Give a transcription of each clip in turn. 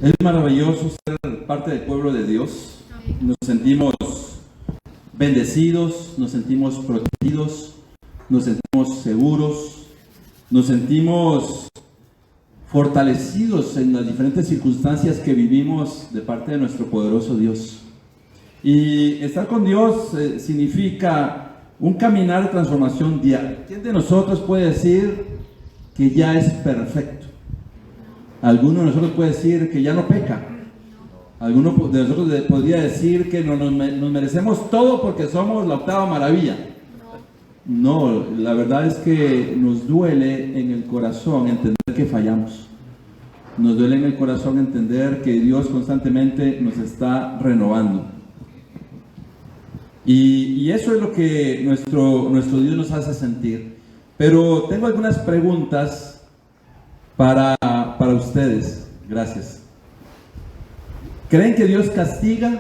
Es maravilloso ser parte del pueblo de Dios. Nos sentimos bendecidos, nos sentimos protegidos, nos sentimos seguros, nos sentimos fortalecidos en las diferentes circunstancias que vivimos de parte de nuestro poderoso Dios. Y estar con Dios significa un caminar de transformación diaria. ¿Quién de nosotros puede decir que ya es perfecto? Alguno de nosotros puede decir que ya no peca. Alguno de nosotros podría decir que nos merecemos todo porque somos la octava maravilla. No, la verdad es que nos duele en el corazón entender que fallamos. Nos duele en el corazón entender que Dios constantemente nos está renovando. Y eso es lo que nuestro Dios nos hace sentir. Pero tengo algunas preguntas para ustedes. Gracias. ¿Creen que Dios castiga?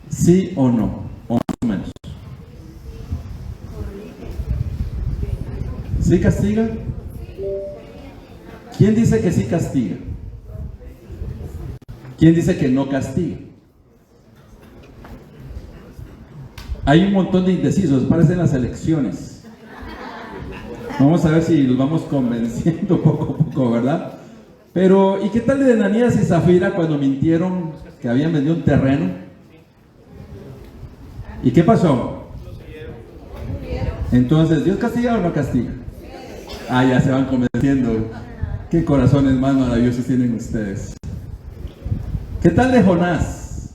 ¿Sí o no? O más o menos. ¿Sí castiga? ¿Quién dice que sí castiga? ¿Quién dice que no castiga? Hay un montón de indecisos, parecen las elecciones. Vamos a ver si los vamos convenciendo poco a poco, ¿verdad? Pero, ¿y qué tal de Ananías y Zafira cuando mintieron que habían vendido un terreno? ¿Y qué pasó? Entonces, ¿Dios castiga o no castiga? Ah, ya se van convenciendo. Qué corazones más maravillosos tienen ustedes. ¿Qué tal de Jonás?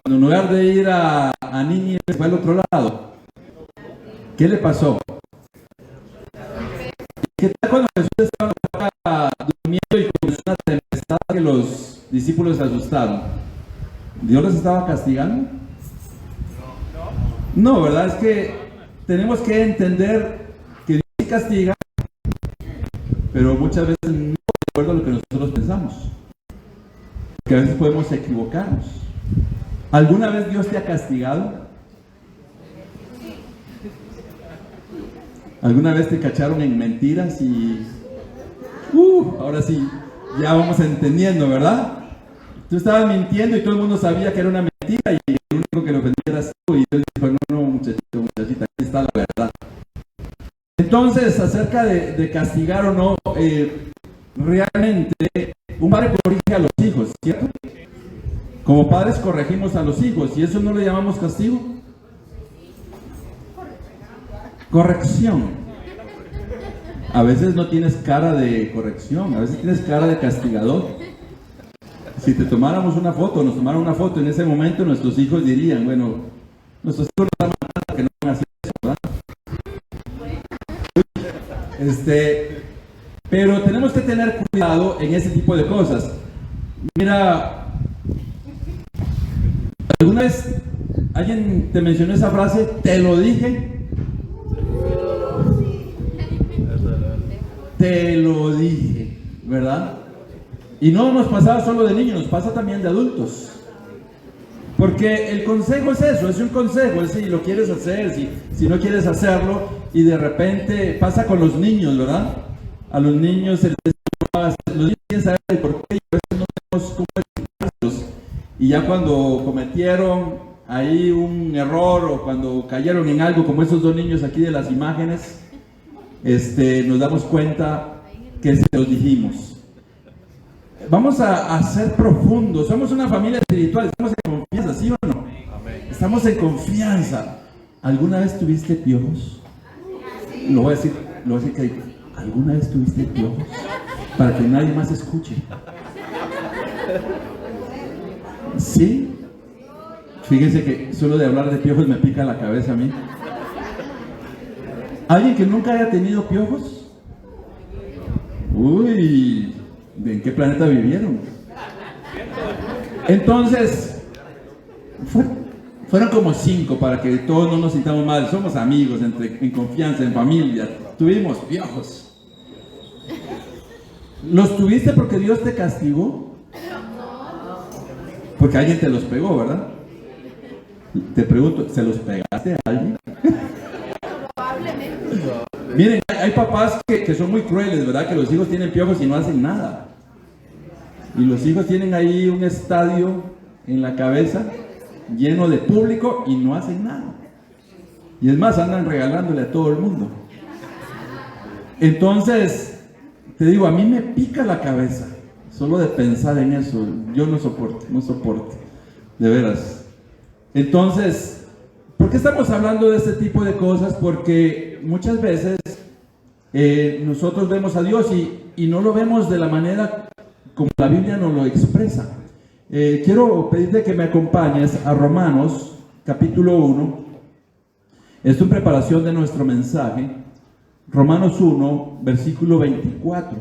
Cuando en lugar de ir a Nínive fue al otro lado. ¿Qué le pasó? ¿Qué tal cuando Jesús estaba durmiendo y comenzó una tempestad que los discípulos se asustaron? ¿Dios los estaba castigando? No, ¿verdad? Es que tenemos que entender que Dios sí castiga, pero muchas veces no de acuerdo a lo que nosotros pensamos. Que a veces podemos equivocarnos. ¿Alguna vez Dios te ha castigado? ¿Alguna vez te cacharon en mentiras y ahora sí, ya vamos entendiendo, ¿verdad? Tú estabas mintiendo y todo el mundo sabía que era una mentira y el único que lo ofendía eras tú, y Dios dijo, no, muchachito, muchachita, aquí está la verdad. Entonces, acerca de castigar o no, realmente un padre corrige a los hijos, ¿cierto? Como padres corregimos a los hijos, y eso no le llamamos castigo. Corrección. A veces no tienes cara de corrección, a veces tienes cara de castigador. Si te tomáramos una foto, nos tomaran una foto en ese momento, nuestros hijos dirían, bueno, nuestros hijos nos dan que no van a hacer eso, ¿verdad? Pero tenemos que tener cuidado en ese tipo de cosas. Mira, ¿alguna vez alguien te mencionó esa frase? ¿Te lo dije? Te lo dije, ¿verdad? Y no nos pasaba solo de niños, nos pasa también de adultos. Porque el consejo es eso, es un consejo, es si lo quieres hacer, si no quieres hacerlo, y de repente pasa con los niños, ¿verdad? A los niños se les los niños quieren saber el por qué, y a veces no tenemos cómo explicarlos. Y ya cuando cometieron ahí un error o cuando cayeron en algo, como esos dos niños aquí de las imágenes, nos damos cuenta que se los dijimos. Vamos a ser profundos. Somos una familia espiritual. Estamos en confianza, ¿sí o no? Estamos en confianza. ¿Alguna vez tuviste piojos? Lo voy a decir que ¿alguna vez tuviste piojos? Para que nadie más escuche. ¿Sí? Fíjense que solo de hablar de piojos me pica la cabeza a mí. ¿Alguien que nunca haya tenido piojos? Uy, ¿en qué planeta vivieron? Entonces, fueron como 5 para que todos no nos sintamos mal. Somos amigos, en confianza, en familia. Tuvimos piojos. ¿Los tuviste porque Dios te castigó? Porque alguien te los pegó, ¿verdad? Te pregunto, ¿se los pegaste a alguien? Miren, hay papás que son muy crueles, ¿verdad? Que los hijos tienen piojos y no hacen nada. Y los hijos tienen ahí un estadio en la cabeza lleno de público y no hacen nada. Y es más, andan regalándole a todo el mundo. Entonces, te digo, a mí me pica la cabeza solo de pensar en eso. Yo no soporto, de veras. Entonces, ¿por qué estamos hablando de este tipo de cosas? Porque muchas veces nosotros vemos a Dios y no lo vemos de la manera como la Biblia nos lo expresa. Quiero pedirte que me acompañes a Romanos capítulo 1. Esto en preparación de nuestro mensaje. Romanos 1, versículo 24.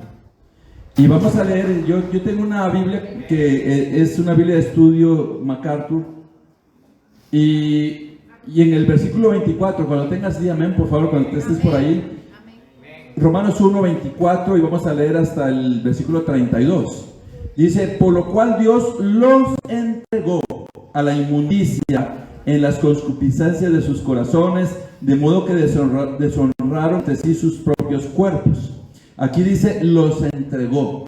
Y vamos a leer, yo tengo una Biblia que es una Biblia de estudio MacArthur. Y en el versículo 24, cuando tengas día, amén, por favor, cuando estés por ahí. Romanos 1, 24, y vamos a leer hasta el versículo 32. Dice, por lo cual Dios los entregó a la inmundicia en las concupiscencias de sus corazones, de modo que deshonraron entre sí sus propios cuerpos. Aquí dice, los entregó.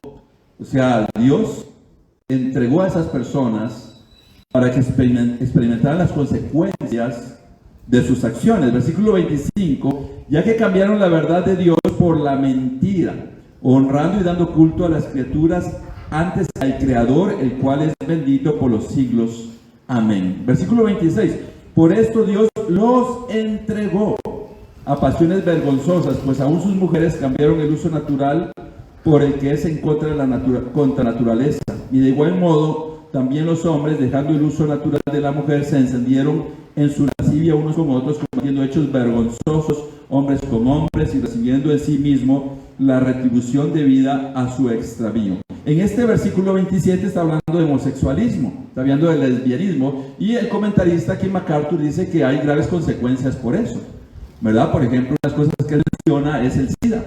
O sea, Dios entregó a esas personas para que experimentaran las consecuencias de sus acciones. Versículo 25, ya que cambiaron la verdad de Dios por la mentira, honrando y dando culto a las criaturas antes al Creador, el cual es bendito por los siglos. Amén. Versículo 26, por esto Dios los entregó a pasiones vergonzosas, pues aún sus mujeres cambiaron el uso natural por el que es en contra de la naturaleza. Y de igual modo, también los hombres, dejando el uso natural de la mujer, se encendieron en su lascivia unos con otros, cometiendo hechos vergonzosos, hombres con hombres, y recibiendo en sí mismo la retribución debida a su extravío. En este versículo 27 está hablando de homosexualismo, está hablando de lesbianismo, y el comentarista aquí, MacArthur, dice que hay graves consecuencias por eso, ¿verdad? Por ejemplo, las cosas que él menciona es el SIDA,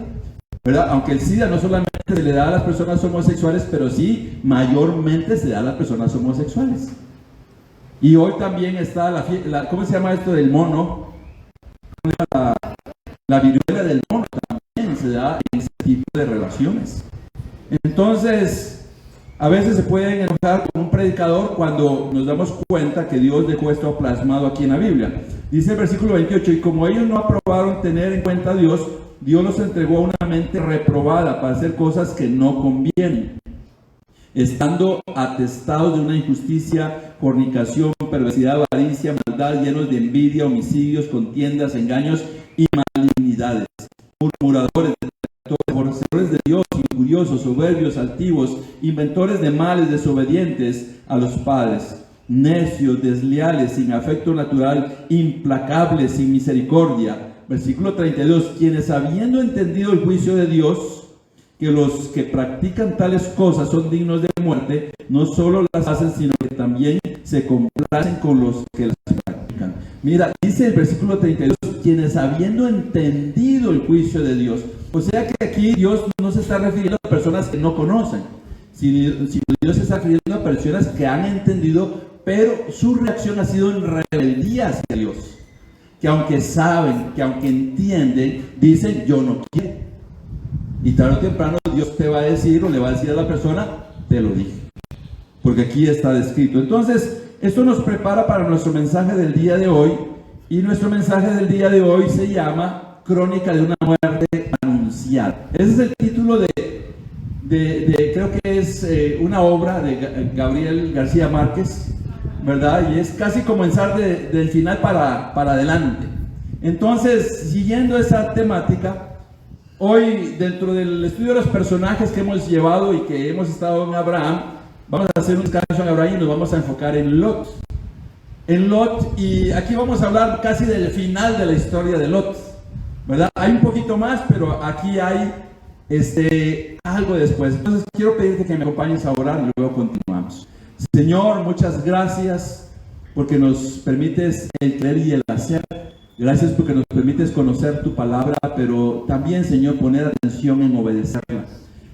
¿verdad? Aunque el SIDA no solamente se le da a las personas homosexuales, pero sí mayormente se da a las personas homosexuales. Y hoy también está ¿cómo se llama esto del mono? La viruela del mono también se da en ese tipo de relaciones. Entonces, a veces se pueden enojar con un predicador cuando nos damos cuenta que Dios dejó esto plasmado aquí en la Biblia. Dice el versículo 28, y como ellos no aprobaron tener en cuenta a Dios, Dios los entregó a una mente reprobada para hacer cosas que no convienen, estando atestados de una injusticia, fornicación, perversidad, avaricia, maldad, llenos de envidia, homicidios, contiendas, engaños y malignidades, murmuradores, aborrecedores de Dios, injuriosos, soberbios, altivos, inventores de males, desobedientes a los padres, necios, desleales, sin afecto natural, implacables, sin misericordia. Versículo 32, quienes habiendo entendido el juicio de Dios, que los que practican tales cosas son dignos de muerte, no solo las hacen, sino que también se complacen con los que las practican. Mira, dice el versículo 32, quienes habiendo entendido el juicio de Dios. O sea que aquí Dios no se está refiriendo a personas que no conocen, sino Dios se está refiriendo a personas que han entendido, pero su reacción ha sido en rebeldía hacia Dios. Que aunque saben, que aunque entienden, dicen yo no quiero. Y tarde o temprano Dios te va a decir, o le va a decir a la persona, te lo dije. Porque aquí está descrito. Entonces, esto nos prepara para nuestro mensaje del día de hoy. Y nuestro mensaje del día de hoy se llama Crónica de una muerte anunciada. Ese es el título de creo que es una obra de Gabriel García Márquez, ¿verdad? Y es casi comenzar del final para adelante. Entonces, siguiendo esa temática, hoy dentro del estudio de los personajes que hemos llevado y que hemos estado en Abraham, vamos a hacer un descanso en Abraham y nos vamos a enfocar en Lot. Y aquí vamos a hablar casi del final de la historia de Lot, ¿verdad? Hay un poquito más, pero aquí hay algo después. Entonces quiero pedirte que me acompañes a orar y luego continuamos. Señor, muchas gracias porque nos permites el creer y el hacer. Gracias porque nos permites conocer tu palabra, pero también, Señor, poner atención en obedecerla.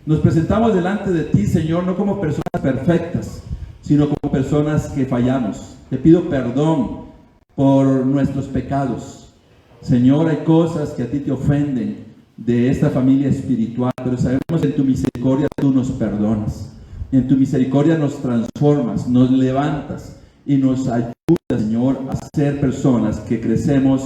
Nos presentamos delante de ti, Señor, no como personas perfectas, sino como personas que fallamos. Te pido perdón por nuestros pecados. Señor, hay cosas que a ti te ofenden de esta familia espiritual, pero sabemos que en tu misericordia tú nos perdonas. En tu misericordia nos transformas, nos levantas y nos ayudas, Señor, a ser personas que crecemos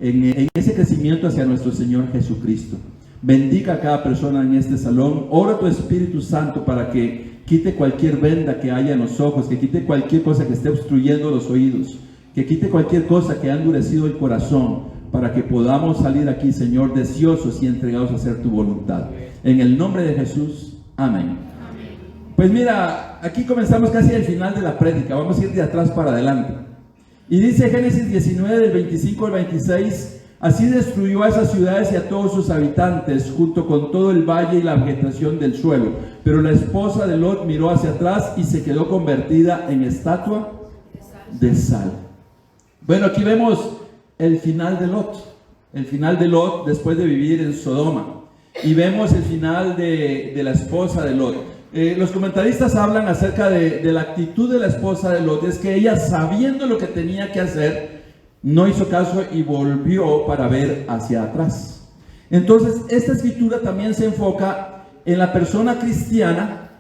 en ese crecimiento hacia nuestro Señor Jesucristo. Bendiga a cada persona en este salón. Ora tu Espíritu Santo para que quite cualquier venda que haya en los ojos, que quite cualquier cosa que esté obstruyendo los oídos, que quite cualquier cosa que ha endurecido el corazón, para que podamos salir aquí, Señor, deseosos y entregados a hacer tu voluntad. En el nombre de Jesús, amén. Pues mira, aquí comenzamos casi al final de la prédica. Vamos a ir de atrás para adelante. Y dice Génesis 19, del 25 al 26: así destruyó a esas ciudades y a todos sus habitantes, junto con todo el valle y la vegetación del suelo. Pero la esposa de Lot miró hacia atrás y se quedó convertida en estatua de sal. Bueno, aquí vemos el final de Lot. El final de Lot después de vivir en Sodoma. Y vemos el final de la esposa de Lot. Los comentaristas hablan acerca de la actitud de la esposa de Lot. Es que ella, sabiendo lo que tenía que hacer, no hizo caso y volvió para ver hacia atrás. Entonces, esta escritura también se enfoca en la persona cristiana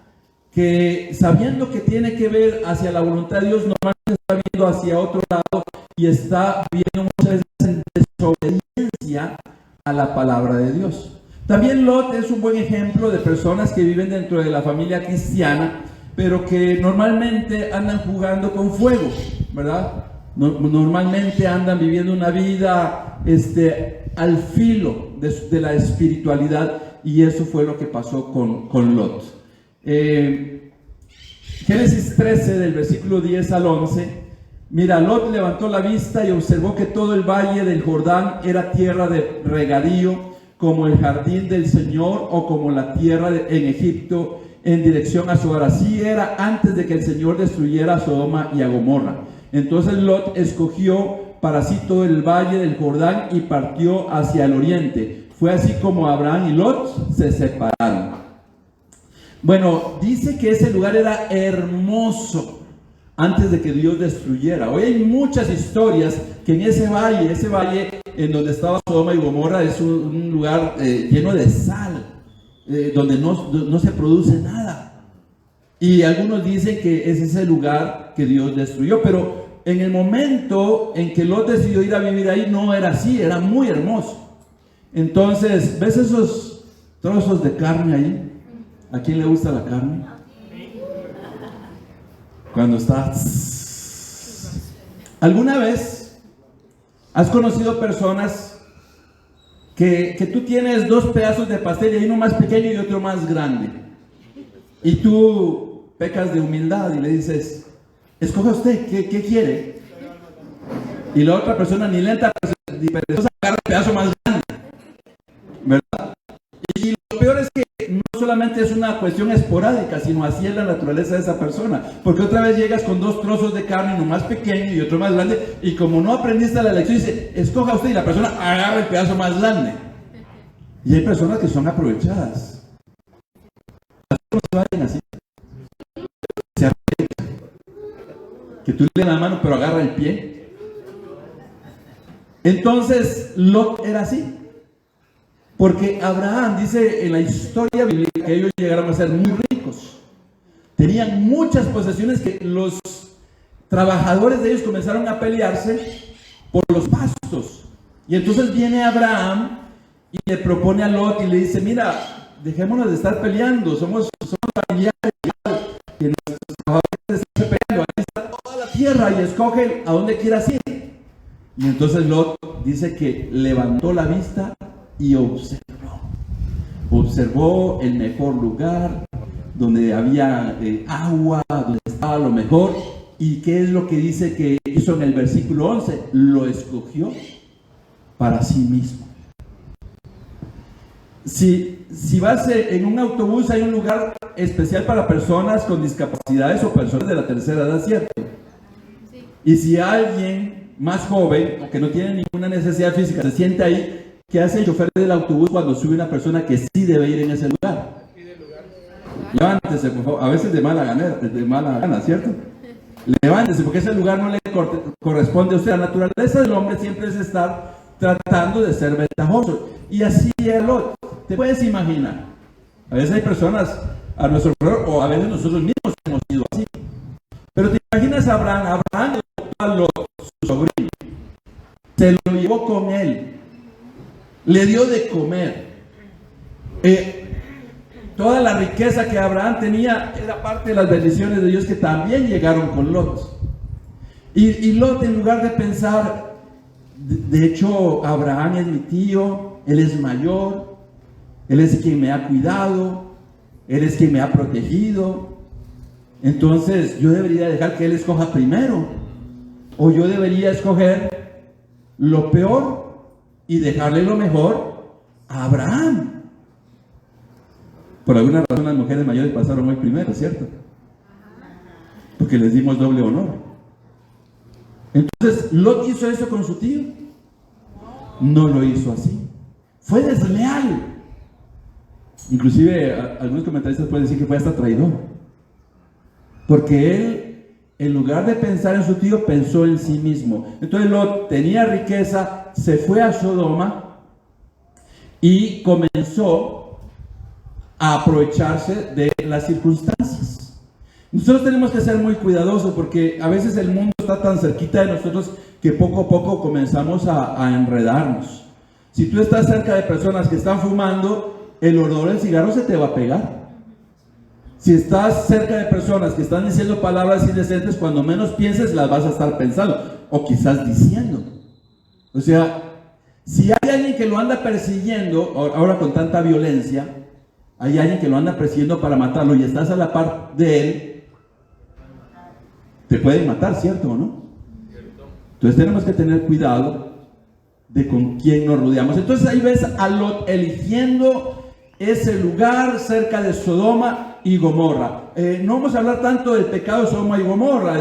que, sabiendo que tiene que ver hacia la voluntad de Dios, normalmente está viendo hacia otro lado y está viendo muchas veces en desobediencia a la palabra de Dios. También Lot es un buen ejemplo de personas que viven dentro de la familia cristiana, pero que normalmente andan jugando con fuego, ¿verdad? Normalmente andan viviendo una vida al filo de la espiritualidad, y eso fue lo que pasó con Lot. Génesis 13, del versículo 10 al 11. Mira, Lot levantó la vista y observó que todo el valle del Jordán era tierra de regadío, como el jardín del Señor o como la tierra en Egipto, en dirección a Sodoma. Así era antes de que el Señor destruyera a Sodoma y a Gomorra. Entonces Lot escogió para sí todo el valle del Jordán y partió hacia el oriente. Fue así como Abraham y Lot se separaron. Bueno, dice que ese lugar era hermoso antes de que Dios destruyera. Hoy hay muchas historias que en ese valle en donde estaba Sodoma y Gomorra, es un lugar lleno de sal, donde no se produce nada. Y algunos dicen que es ese lugar que Dios destruyó, pero en el momento en que Lot decidió ir a vivir ahí, no era así, era muy hermoso. Entonces, ¿ves esos trozos de carne ahí? ¿A quién le gusta la carne? Cuando está... ¿Alguna vez has conocido personas que tú tienes dos pedazos de pastel y hay uno más pequeño y otro más grande? Y tú pecas de humildad y le dices, escoja usted, ¿qué quiere? Y la otra persona ni lenta, pero agarra el pedazo más grande, ¿verdad? Y lo peor es que no solamente es una cuestión esporádica, sino así es la naturaleza de esa persona. Porque otra vez llegas con dos trozos de carne, uno más pequeño y otro más grande, y como no aprendiste la lección, dice, escoja usted, y la persona agarra el pedazo más grande. Y hay personas que son aprovechadas. No se vayan así. Se aprovecha. Que tú le das la mano, pero agarra el pie. Entonces, Lot era así. Porque Abraham dice en la historia bíblica que ellos llegaron a ser muy ricos. Tenían muchas posesiones que los trabajadores de ellos comenzaron a pelearse por los pastos. Y entonces viene Abraham y le propone a Lot y le dice, mira, dejémonos de estar peleando, somos familiares, que nuestros trabajadores están peleando, ahí está toda la tierra y escoge a dónde quieras ir. Y entonces Lot dice que levantó la vista y observó el mejor lugar, donde había agua, donde estaba lo mejor. ¿Y qué es lo que dice que hizo en el versículo 11? Lo escogió para sí mismo. Si vas en un autobús, hay un lugar especial para personas con discapacidades o personas de la tercera edad, ¿cierto? Sí. Y si alguien más joven o que no tiene ninguna necesidad física se siente ahí, ¿qué hace el chofer del autobús cuando sube una persona que sí debe ir en ese lugar? Levántese, por favor. A veces de mala gana, ¿cierto? Levántese, porque ese lugar no le corresponde a usted. La naturaleza del hombre siempre es estar tratando de ser ventajoso. Y así es Lot. ¿Te puedes imaginar? A veces hay personas, a nuestro alrededor, o a veces nosotros mismos hemos sido así. Pero te imaginas a Abraham, Abraham a su sobrino, se lo llevó con él, le dio de comer. Toda la riqueza que Abraham tenía era parte de las bendiciones de Dios que también llegaron con Lot. Y Lot, en lugar de pensar, de hecho Abraham es mi tío, él es mayor, él es quien me ha cuidado, él es quien me ha protegido, entonces yo debería dejar que él escoja primero, o yo debería escoger lo peor y dejarle lo mejor a Abraham. Por alguna razón las mujeres mayores pasaron hoy primero, ¿cierto? Porque les dimos doble honor. Entonces, ¿Lot hizo eso con su tío? No lo hizo así. Fue desleal. Inclusive algunos comentaristas pueden decir que fue hasta traidor. Porque él, en lugar de pensar en su tío, pensó en sí mismo. Entonces Lot tenía riqueza, se fue a Sodoma y comenzó a aprovecharse de las circunstancias. Nosotros tenemos que ser muy cuidadosos porque a veces el mundo está tan cerquita de nosotros que poco a poco comenzamos a enredarnos. Si tú estás cerca de personas que están fumando, el olor del cigarro se te va a pegar. Si estás cerca de personas que están diciendo palabras indecentes, cuando menos pienses las vas a estar pensando o quizás diciendo. O sea, si hay alguien que lo anda persiguiendo ahora con tanta violencia, hay alguien que lo anda persiguiendo para matarlo y estás a la par de él, te pueden matar, ¿cierto o no? Entonces tenemos que tener cuidado de con quién nos rodeamos. Entonces ahí ves a Lot eligiendo ese lugar cerca de Sodoma y Gomorra. No vamos a hablar tanto del pecado de Sodoma y Gomorra.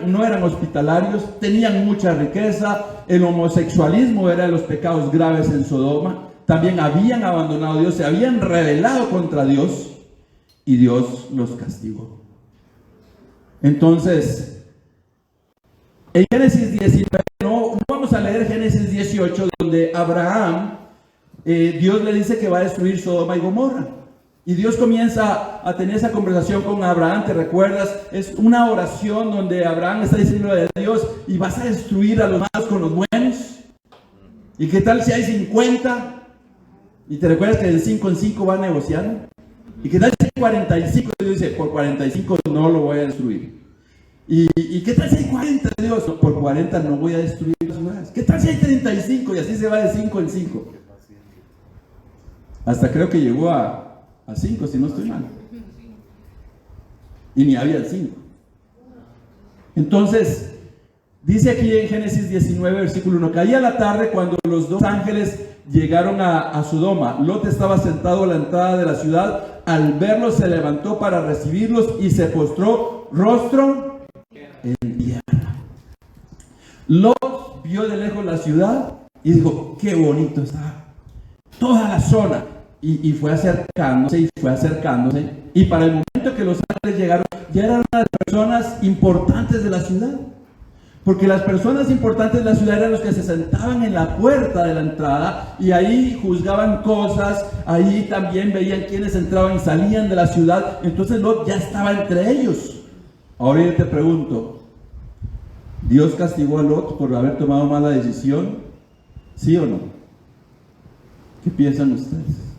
No eran hospitalarios, tenían mucha riqueza. El homosexualismo era de los pecados graves en Sodoma. También habían abandonado a Dios, se habían rebelado contra Dios y Dios los castigó. Entonces, en Génesis 19, no vamos a leer Génesis 18, donde Abraham, Dios le dice que va a destruir Sodoma y Gomorra. Y Dios comienza a tener esa conversación con Abraham, ¿te recuerdas? Es una oración donde Abraham está diciendo a Dios, ¿y vas a destruir a los malos con los buenos? ¿Y qué tal si hay 50? ¿Y te recuerdas que de 5 en 5 va negociando? ¿Y qué tal si hay 45? Y Dios dice, por 45 no lo voy a destruir. ¿Y qué tal si hay 40? Dios, por 40 no voy a destruir las ciudades. ¿Qué tal si hay 35? Y así se va de 5 en 5. Hasta creo que llegó a 5, si no estoy mal. Y ni había 5. Entonces, dice aquí en Génesis 19, versículo 1, caía la tarde cuando los dos ángeles llegaron a Sodoma. Lot estaba sentado a la entrada de la ciudad. Al verlos se levantó para recibirlos y se postró rostro en tierra. Lot vio de lejos la ciudad y dijo, qué bonito está toda la zona. Y fue acercándose y fue acercándose. Y para el momento que los ángeles llegaron, ya eran las personas importantes de la ciudad. Porque las personas importantes de la ciudad eran los que se sentaban en la puerta de la entrada y ahí juzgaban cosas, ahí también veían quiénes entraban y salían de la ciudad. Entonces Lot ya estaba entre ellos. Ahora yo te pregunto, ¿Dios castigó a Lot por haber tomado mala decisión? ¿Sí o no? ¿Qué piensan ustedes?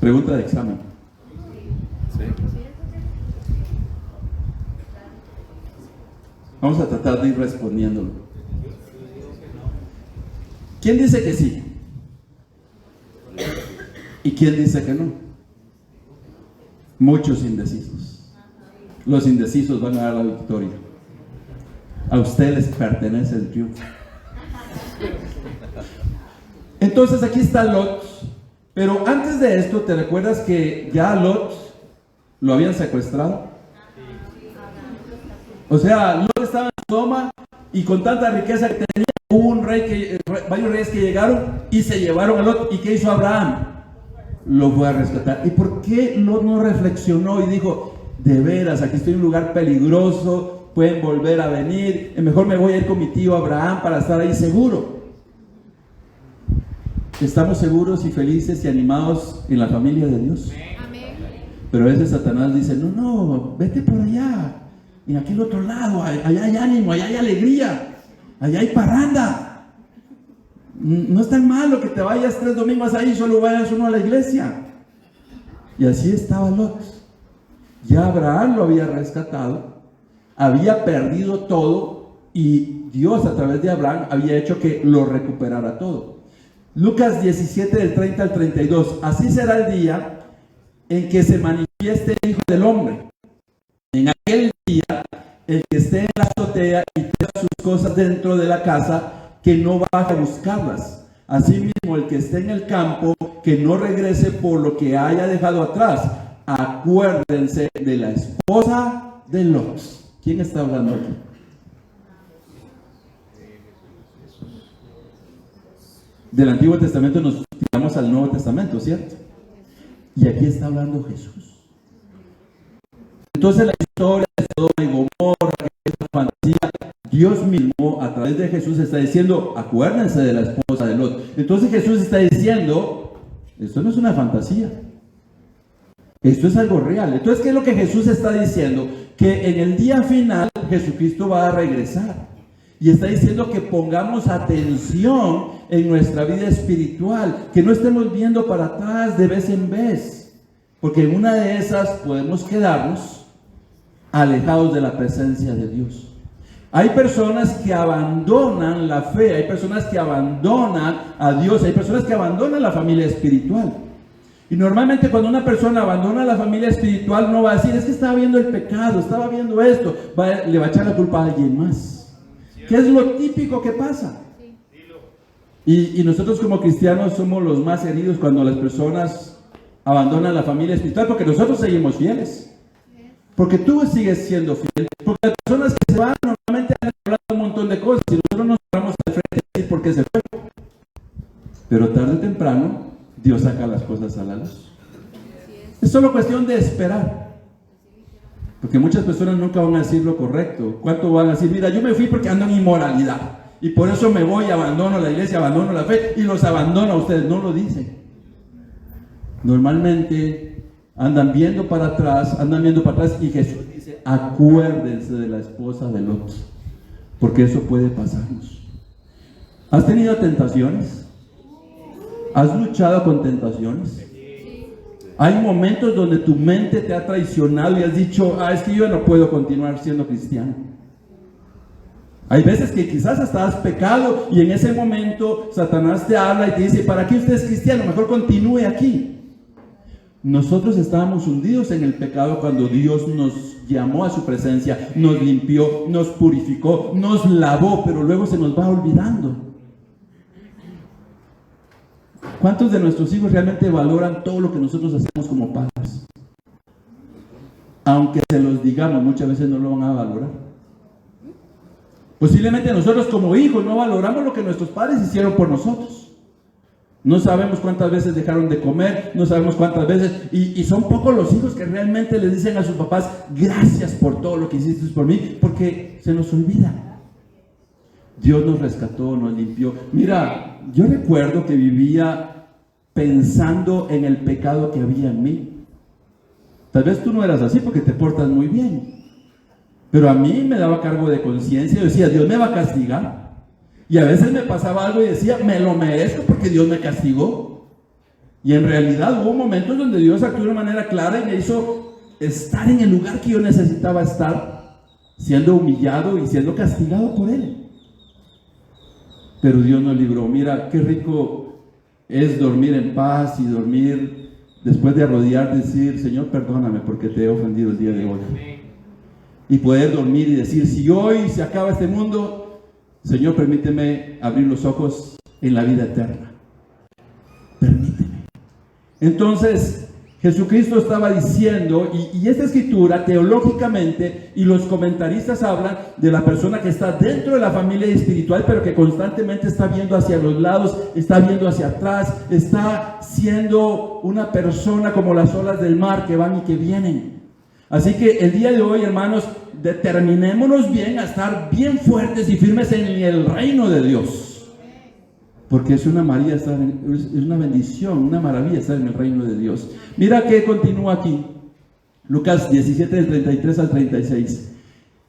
Pregunta de examen. Vamos a tratar de ir respondiéndolo. ¿Quién dice que sí? ¿Y quién dice que no? Muchos indecisos. Los indecisos van a dar la victoria. A ustedes les pertenece el triunfo. Entonces aquí está Lot. Pero antes de esto, ¿te recuerdas que ya a Lot lo habían secuestrado? O sea, Lot estaba en Sodoma y con tanta riqueza que tenía, hubo varios reyes que llegaron y se llevaron a Lot. ¿Y qué hizo Abraham? Lo fue a rescatar. ¿Y por qué Lot no reflexionó y dijo, de veras, aquí estoy en un lugar peligroso, pueden volver a venir, mejor me voy a ir con mi tío Abraham para estar ahí seguro? estamos seguros y felices y animados en la familia de Dios. Pero a veces Satanás dice, no, vete por allá, en aquel otro lado, allá hay ánimo, allá hay alegría, allá hay parranda. No es tan malo que te vayas 3 domingos ahí, solo vayas uno a la iglesia. Y así estaba Lot. Ya Abraham lo había rescatado, había perdido todo y Dios a través de Abraham había hecho que lo recuperara todo. Lucas 17 del 30 al 32. Así será el día en que se manifieste el Hijo del Hombre. En aquel día, el que esté en la azotea y tenga sus cosas dentro de la casa, que no baje a buscarlas. Asimismo, el que esté en el campo, que no regrese por lo que haya dejado atrás. Acuérdense de la esposa de Lot. ¿Quién está hablando aquí? Del Antiguo Testamento nos tiramos al Nuevo Testamento, ¿cierto? Y aquí está hablando Jesús. Entonces la historia de Sodoma y Gomorra, que es una fantasía, Dios mismo a través de Jesús está diciendo, acuérdense de la esposa de Lot. Entonces Jesús está diciendo, esto no es una fantasía, esto es algo real. Entonces, ¿qué es lo que Jesús está diciendo? Que en el día final Jesucristo va a regresar. Y está diciendo que pongamos atención en nuestra vida espiritual, que no estemos viendo para atrás de vez en vez, porque en una de esas podemos quedarnos alejados de la presencia de Dios. Hay personas que abandonan la fe, hay personas que abandonan a Dios, hay personas que abandonan la familia espiritual. Y normalmente cuando una persona abandona la familia espiritual no va a decir, es que estaba viendo el pecado, estaba viendo esto, le va a echar la culpa a alguien más. ¿Qué es lo típico que pasa? Y nosotros como cristianos somos los más heridos cuando las personas abandonan la familia espiritual, porque nosotros seguimos fieles. Porque tú sigues siendo fiel. Porque las personas que se van normalmente han hablado un montón de cosas y nosotros nos paramos al frente y decir por qué se fue. Pero tarde o temprano Dios saca las cosas a la luz. Es solo cuestión de esperar. Porque muchas personas nunca van a decir lo correcto. ¿Cuánto van a decir? Mira, yo me fui porque ando en inmoralidad y por eso me voy, abandono la iglesia, abandono la fe y los abandono a ustedes. No lo dicen. Normalmente andan viendo para atrás y Jesús dice, acuérdense de la esposa de Lot, porque eso puede pasarnos. ¿Has tenido tentaciones? ¿Has luchado con tentaciones? Hay momentos donde tu mente te ha traicionado y has dicho, es que yo no puedo continuar siendo cristiano. Hay veces que quizás hasta has pecado y en ese momento Satanás te habla y te dice, ¿para qué usted es cristiano? Mejor continúe aquí. Nosotros estábamos hundidos en el pecado cuando Dios nos llamó a su presencia, nos limpió, nos purificó, nos lavó, pero luego se nos va olvidando. ¿Cuántos de nuestros hijos realmente valoran todo lo que nosotros hacemos como padres? Aunque se los digamos, muchas veces no lo van a valorar. Posiblemente nosotros como hijos no valoramos lo que nuestros padres hicieron por nosotros. No sabemos cuántas veces dejaron de comer, no sabemos cuántas veces, y son pocos los hijos que realmente les dicen a sus papás, gracias por todo lo que hiciste por mí, porque se nos olvida. Dios nos rescató, nos limpió. Mira, yo recuerdo que vivía pensando en el pecado que había en mí. Tal vez tú no eras así porque te portas muy bien, pero a mí me daba cargo de conciencia. Yo decía, Dios me va a castigar. Y a veces me pasaba algo y decía, me lo merezco porque Dios me castigó. Y en realidad hubo momentos donde Dios actuó de una manera clara y me hizo estar en el lugar que yo necesitaba estar, siendo humillado y siendo castigado por Él. Pero Dios nos libró. Mira, qué rico es dormir en paz y dormir después de arrodillar, decir, Señor, perdóname porque te he ofendido el día de hoy. Y poder dormir y decir, si hoy se acaba este mundo, Señor, permíteme abrir los ojos en la vida eterna. Permíteme. Entonces, Jesucristo estaba diciendo, y esta escritura teológicamente, y los comentaristas hablan de la persona que está dentro de la familia espiritual, pero que constantemente está viendo hacia los lados, está viendo hacia atrás, está siendo una persona como las olas del mar que van y que vienen. Así que el día de hoy, hermanos, determinémonos bien a estar bien fuertes y firmes en el reino de Dios. porque es una maravilla estar es una bendición, una maravilla estar en el reino de Dios. Mira que continúa aquí, Lucas 17, del 33 al 36.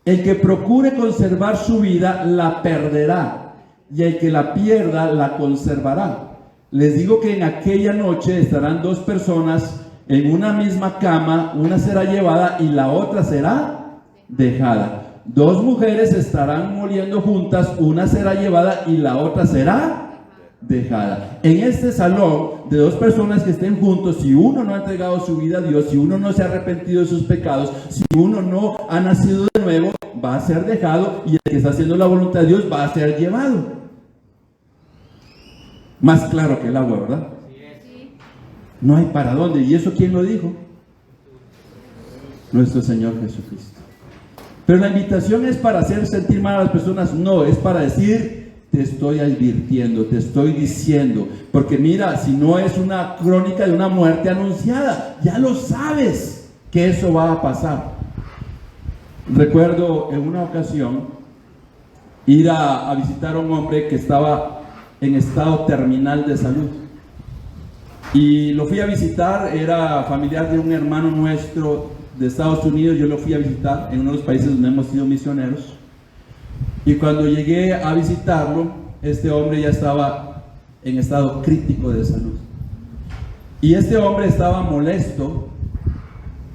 El que procure conservar su vida, la perderá, y el que la pierda, la conservará. Les digo que en aquella noche estarán dos personas en una misma cama, una será llevada y la otra será dejada. Dos mujeres estarán moliendo juntas, una será llevada y la otra será dejada. En este salón de dos personas que estén juntos, si uno no ha entregado su vida a Dios, si uno no se ha arrepentido de sus pecados, si uno no ha nacido de nuevo, va a ser dejado, y el que está haciendo la voluntad de Dios va a ser llevado. Más claro que el agua, ¿verdad? No hay para dónde. ¿Y eso quién lo dijo? Nuestro Señor Jesucristo. Pero la invitación es para hacer sentir mal a las personas. No, es para decir: te estoy advirtiendo, te estoy diciendo. Porque mira, si no es una crónica de una muerte anunciada, ya lo sabes que eso va a pasar. Recuerdo en una ocasión ir a visitar a un hombre que estaba en estado terminal de salud. Y lo fui a visitar, era familiar de un hermano nuestro de Estados Unidos. Yo lo fui a visitar en uno de los países donde hemos sido misioneros. Y cuando llegué a visitarlo, este hombre ya estaba en estado crítico de salud. Y este hombre estaba molesto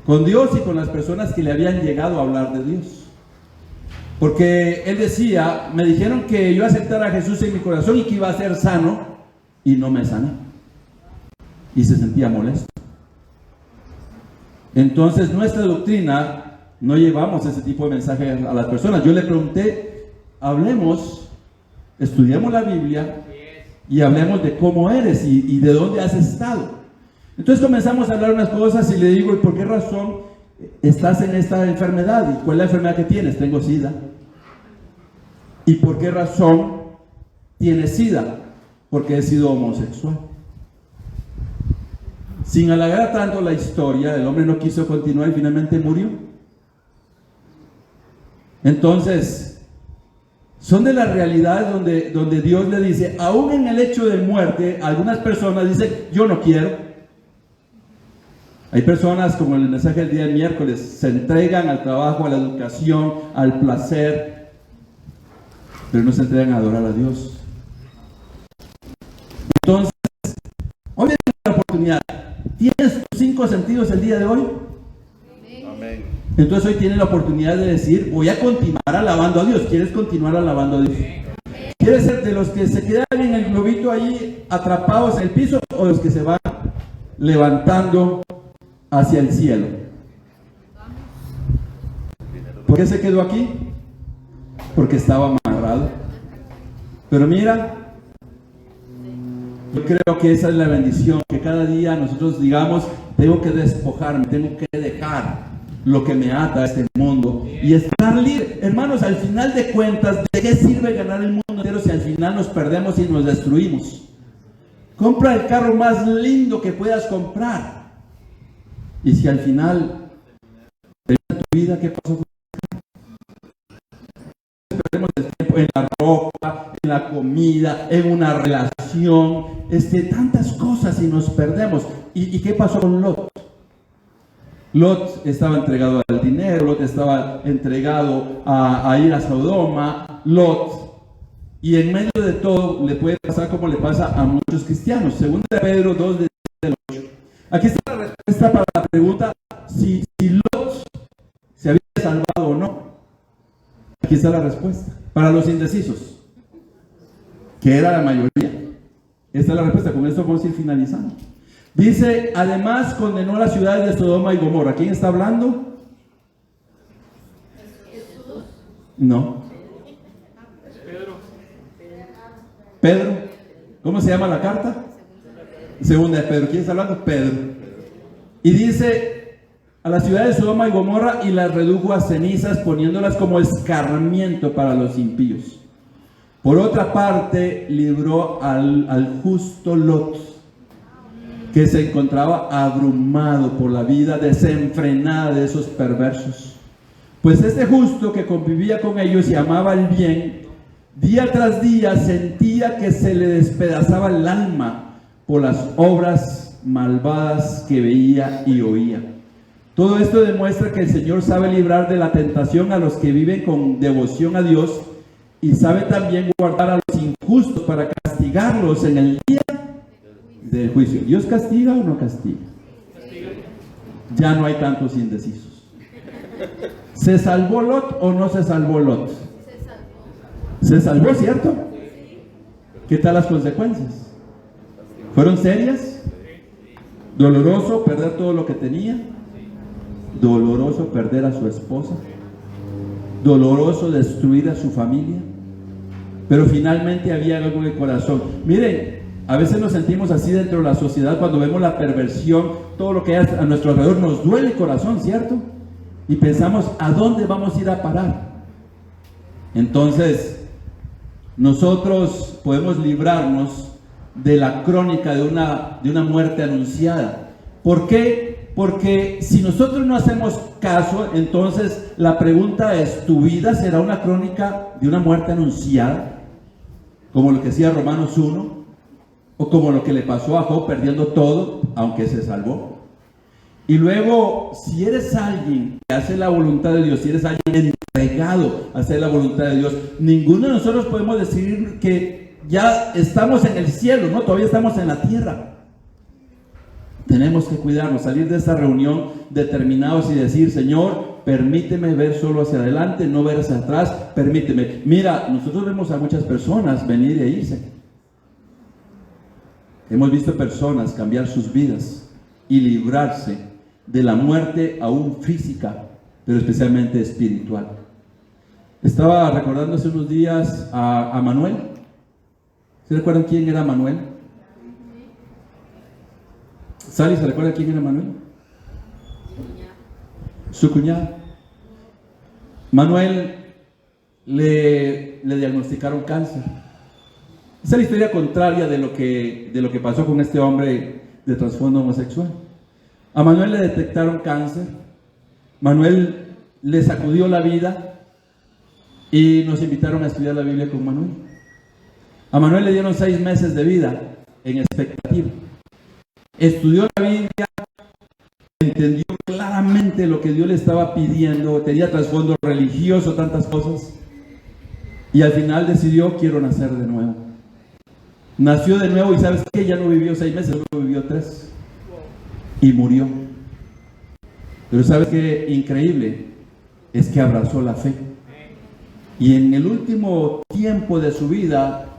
con Dios y con las personas que le habían llegado a hablar de Dios. Porque él decía: me dijeron que yo aceptara a Jesús en mi corazón y que iba a ser sano, y no me sané. Y se sentía molesto. Entonces, nuestra doctrina, no llevamos ese tipo de mensaje a las personas. Yo le pregunté: hablemos, estudiemos la Biblia y hablemos de cómo eres y de dónde has estado. Entonces comenzamos a hablar unas cosas y le digo: ¿y por qué razón estás en esta enfermedad? ¿Y cuál es la enfermedad que tienes? Tengo SIDA. ¿Y por qué razón tienes SIDA? Porque he sido homosexual. Sin alargar tanto la historia, el hombre no quiso continuar y finalmente murió. Entonces, son de las realidades donde Dios le dice, aún en el hecho de muerte, algunas personas dicen: yo no quiero. Hay personas, como el mensaje del día del miércoles, se entregan al trabajo, a la educación, al placer, pero no se entregan a adorar a Dios. Entonces, hoy tienes la oportunidad. ¿Tienes tus 5 sentidos el día de hoy? Amén. Entonces hoy tienes la oportunidad de decir: voy a continuar alabando a Dios. ¿Quieres continuar alabando a Dios? ¿Quieres ser de los que se quedan en el globito ahí atrapados en el piso, o los que se van levantando hacia el cielo? ¿Por qué se quedó aquí? Porque estaba amarrado. Pero mira, yo creo que esa es la bendición, que cada día nosotros digamos: tengo que despojarme, tengo que dejar lo que me ata a este mundo y estar libre. Hermanos, al final de cuentas, ¿de qué sirve ganar el mundo entero si al final nos perdemos y nos destruimos? Compra el carro más lindo que puedas comprar, y si al final de tu vida, ¿qué pasó? Perdemos el tiempo en la ropa, en la comida, en una relación, tantas cosas, y nos perdemos. ¿Y qué pasó con Lot? Lot estaba entregado al dinero, Lot estaba entregado a ir a Sodoma, y en medio de todo le puede pasar como le pasa a muchos cristianos. Según Pedro 2, del 8. Aquí está la respuesta para la pregunta si Lot se había salvado o no. Aquí está la respuesta. Para los indecisos, que era la mayoría, esta es la respuesta. Con esto vamos a ir finalizando. Dice: además condenó las ciudades de Sodoma y Gomorra. ¿Quién está hablando? No. Pedro. ¿Cómo se llama la carta? Segunda de Pedro. ¿Quién está hablando? Pedro. Y dice: a las ciudades de Sodoma y Gomorra, y las redujo a cenizas, poniéndolas como escarmiento para los impíos. Por otra parte, libró al justo Lot, que se encontraba abrumado por la vida desenfrenada de esos perversos. Pues este justo, que convivía con ellos y amaba el bien, día tras día sentía sentía que se le despedazaba el alma por las obras malvadas que veía y oía. Todo esto demuestra que el Señor sabe librar de la tentación a los que viven con devoción a Dios y sabe también guardar a los injustos para castigarlos en el día del juicio. ¿Dios castiga o no castiga? Ya no hay tantos indecisos. ¿Se salvó Lot o no se salvó Lot? Se salvó, ¿cierto? ¿Qué tal las consecuencias? ¿Fueron serias? ¿Doloroso perder todo lo que tenía? ¿Doloroso perder a su esposa? ¿Doloroso destruir a su familia? Pero finalmente había algo en el corazón. Miren, a veces nos sentimos así dentro de la sociedad cuando vemos la perversión, todo lo que hay a nuestro alrededor, nos duele el corazón, ¿cierto? Y pensamos, ¿a dónde vamos a ir a parar? Entonces, nosotros podemos librarnos de la crónica de una muerte anunciada. ¿Por qué? Porque si nosotros no hacemos caso, entonces la pregunta es, ¿tu vida será una crónica de una muerte anunciada? Como lo que decía Romanos 1, o como lo que le pasó a Job perdiendo todo, aunque se salvó. Y luego, si eres alguien que hace la voluntad de Dios, si eres alguien entregado a hacer la voluntad de Dios, ninguno de nosotros podemos decir que ya estamos en el cielo, ¿no? Todavía estamos en la tierra. Tenemos que cuidarnos, salir de esta reunión determinados y decir, Señor, permíteme ver solo hacia adelante, no ver hacia atrás, permíteme. Mira, nosotros vemos a muchas personas venir e irse. Hemos visto personas cambiar sus vidas y librarse de la muerte aún física, pero especialmente espiritual. Estaba recordando hace unos días a Manuel. ¿Se recuerdan quién era Manuel? ¿Sally se recuerda quién era Manuel? Su cuñado. Manuel le diagnosticaron cáncer. Esa es la historia contraria de lo que pasó con este hombre de trasfondo homosexual. A Manuel le detectaron cáncer. Manuel le sacudió la vida y nos invitaron a estudiar la Biblia con Manuel. A Manuel le dieron 6 meses de vida en expectativa. Estudió la Biblia, entendió claramente lo que Dios le estaba pidiendo, tenía trasfondo religioso, tantas cosas, y al final decidió, quiero nacer de nuevo. Nació de nuevo y ¿sabes qué? Ya no vivió 6 meses, solo vivió 3 y murió. Pero ¿sabes qué? Increíble es que abrazó la fe y en el último tiempo de su vida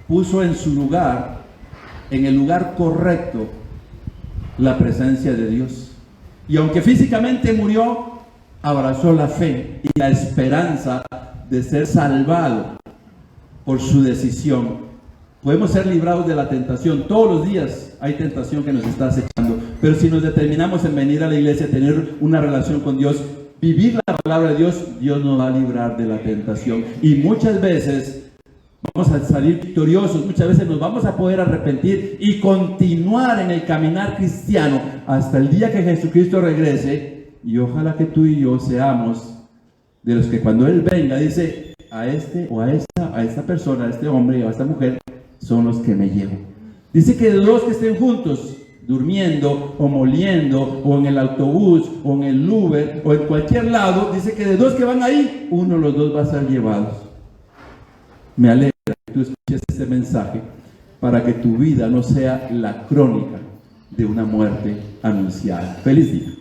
puso en su lugar, en el lugar correcto, la presencia de Dios. Y aunque físicamente murió, abrazó la fe y la esperanza de ser salvado por su decisión. Podemos ser librados de la tentación. Todos los días hay tentación que nos está acechando, pero si nos determinamos en venir a la iglesia, tener una relación con Dios, vivir la palabra de Dios, Dios nos va a librar de la tentación. Y muchas veces vamos a salir victoriosos, muchas veces nos vamos a poder arrepentir y continuar en el caminar cristiano hasta el día que Jesucristo regrese. Y ojalá que tú y yo seamos de los que cuando Él venga dice, a este o a esta persona, a este hombre o a esta mujer, son los que me llevo. Dice que de 2 que estén juntos, durmiendo o moliendo o en el autobús o en el Uber o en cualquier lado, dice que de 2 que van ahí, uno de los 2 va a ser llevados. Me alegra que tú escuches este mensaje para que tu vida no sea la crónica de una muerte anunciada. Feliz día.